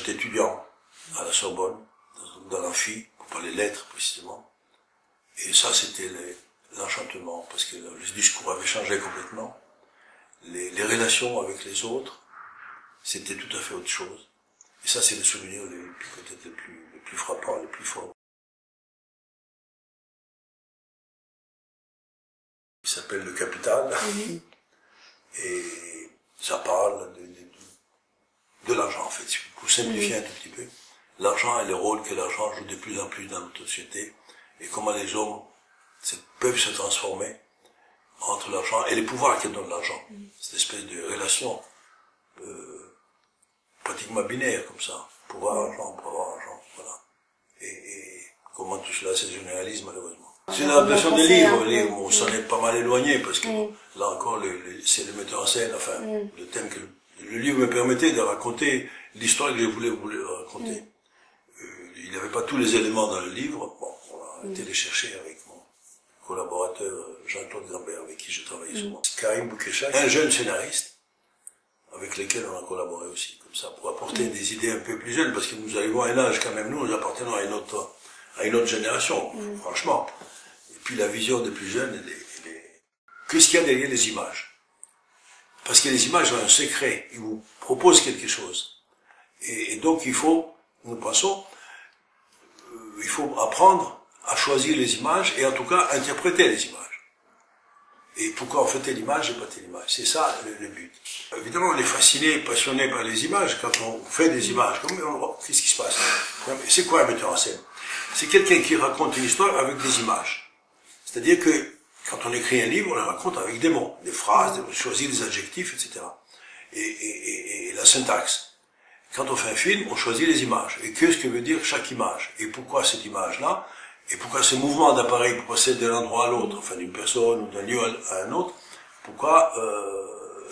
j'étais étudiant à la Sorbonne, dans l'amphi, pour parler lettres précisément. Et ça, c'était l'enchantement, parce que le discours avait changé complètement. Les relations avec les autres, c'était tout à fait autre chose. Et ça, c'est le souvenir peut-être les plus frappants, les plus forts. Il s'appelle Le Capital, et ça parle de l'argent, en fait, pour simplifier un tout petit peu. L'argent et le rôle que l'argent joue de plus en plus dans notre société, et comment les hommes peuvent se transformer entre l'argent et les pouvoirs que donne l'argent. Cette espèce de relation pratiquement binaire, comme ça. Pouvoir, argent, voilà. Et comment tout cela se généralise, malheureusement. C'est l'adaptation des livres, on s'en est pas mal éloigné, parce que là encore, c'est le metteur en scène, enfin, le thème que le livre me permettait de raconter l'histoire que je voulais raconter. Il n'y avait pas tous les éléments dans le livre, bon, on a été les chercher avec mon collaborateur Jean-Claude Gambert, avec qui je travaillais souvent. Karim Boukeshak, un jeune scénariste, avec lequel on a collaboré aussi, comme ça, pour apporter des idées un peu plus jeunes, parce que nous arrivons à un âge quand même, nous appartenons à une autre génération, franchement. Et puis la vision des plus jeunes, qu'est-ce qu'il y a derrière les images? Parce que les images ont un secret, ils vous proposent quelque chose. Et donc nous pensons, il faut apprendre à choisir les images, et en tout cas interpréter les images. Et pourquoi on fait telle image et pas telle image? C'est ça le but. Évidemment, on est fasciné, passionné par les images quand on fait des images. Qu'est-ce qui se passe? C'est quoi un metteur en scène? C'est quelqu'un qui raconte une histoire avec des images. C'est-à-dire que quand on écrit un livre, on le raconte avec des mots, des phrases, on choisit des adjectifs, etc. Et la syntaxe. Quand on fait un film, on choisit les images. Et qu'est-ce que veut dire chaque image? Et pourquoi cette image-là? Et pourquoi ce mouvement d'appareil pour passer d'un endroit à l'autre, enfin d'une personne ou d'un lieu à un autre? Pourquoi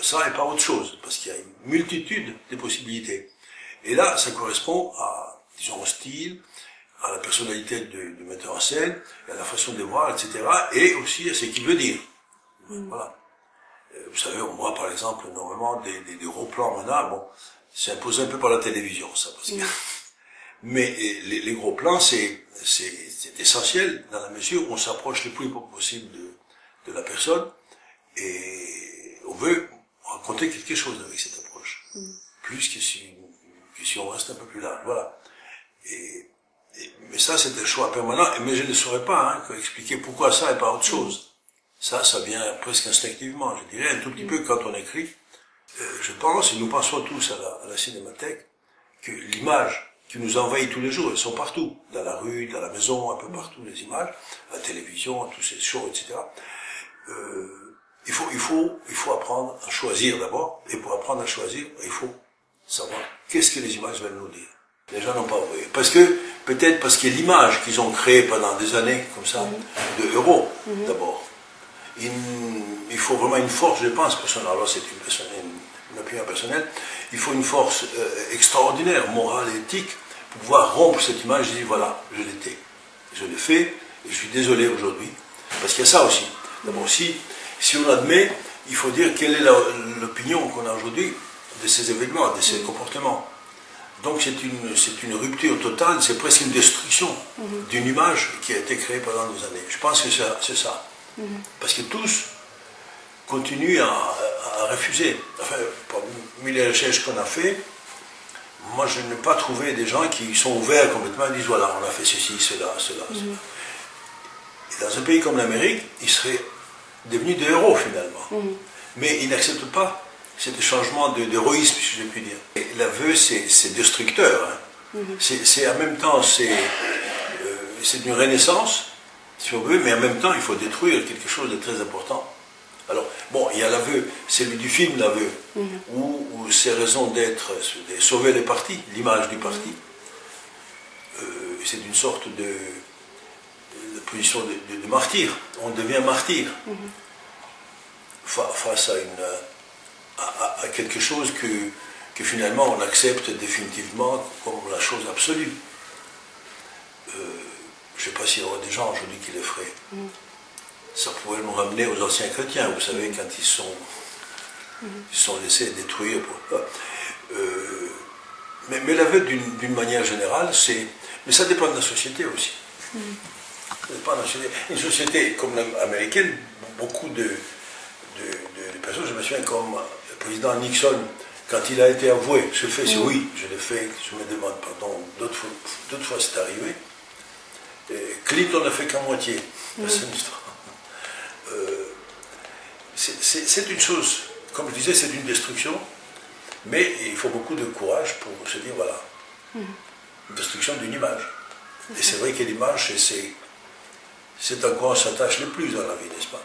ça et pas autre chose? Parce qu'il y a une multitude de possibilités. Et là, ça correspond à, disons, au style, à la personnalité du metteur en scène, à la façon de voir, etc. Et aussi à ce qu'il veut dire. Voilà. Vous savez, on voit par exemple normalement des gros plans maintenant, bon, c'est imposé un peu par la télévision, ça, parce que... Mais les gros plans, c'est essentiel dans la mesure où on s'approche le plus possible de la personne, et on veut raconter quelque chose avec cette approche. Plus que si on reste un peu plus large, voilà. Mais ça, c'est un choix permanent, mais je ne saurais pas expliquer pourquoi ça et pas autre chose. Ça vient presque instinctivement, je dirais, un tout petit peu quand on écrit. Je pense, et nous pensons tous à la cinémathèque, que l'image qui nous envahit tous les jours, elles sont partout, dans la rue, dans la maison, un peu partout, les images, à la télévision, à tous ces shows, etc. Il faut apprendre à choisir d'abord, et pour apprendre à choisir, il faut savoir qu'est-ce que les images veulent nous dire. Les gens n'ont pas envoyé. Peut-être parce que l'image qu'ils ont créée pendant des années, comme ça, de héros, d'abord. Il faut vraiment une force, je pense, personnelle, alors c'est une opinion personnelle, il faut une force extraordinaire, morale et éthique, pour pouvoir rompre cette image et dire voilà, je l'étais, je l'ai fait, et je suis désolé aujourd'hui, parce qu'il y a ça aussi. D'abord, si on admet, il faut dire quelle est l'opinion qu'on a aujourd'hui de ces événements, de ces comportements. Donc c'est une rupture totale, c'est presque une destruction d'une image qui a été créée pendant des années. Je pense que c'est ça. Parce que tous continuent à refuser. Enfin, parmi les recherches qu'on a fait, moi je n'ai pas trouvé des gens qui sont ouverts complètement et disent voilà, on a fait ceci, cela. Et dans un pays comme l'Amérique, ils seraient devenus des héros finalement. Mais ils n'acceptent pas cet changement d'héroïsme, si je puis dire. Et l'aveu, c'est destructeur. C'est en même temps, c'est une renaissance, si on veut, mais en même temps, il faut détruire quelque chose de très important. Alors, bon, il y a l'aveu, celui du film, l'aveu, où ses raisons d'être, de sauver le parti, l'image du parti. C'est une sorte de position de martyr. On devient martyr face à quelque chose que finalement on accepte définitivement comme la chose absolue. Je ne sais pas s'il y aura des gens aujourd'hui qui le feraient. Ça pourrait nous ramener aux anciens chrétiens, vous savez, quand ils sont laissés détruire. Mais l'aveu, d'une manière générale, c'est... Mais ça dépend de la société aussi. Ça dépend de la société. Une société comme l'américaine, beaucoup de personnes, je me souviens comme le président Nixon, quand il a été avoué, ce fait, c'est oui, je l'ai fait, je me demande pardon, d'autres fois c'est arrivé. Et Clinton n'a fait qu'à moitié. C'est une histoire. C'est une chose, comme je disais, c'est une destruction, mais il faut beaucoup de courage pour se dire, voilà, une destruction d'une image. Et c'est vrai que l'image, c'est à quoi on s'attache le plus dans la vie, n'est-ce pas?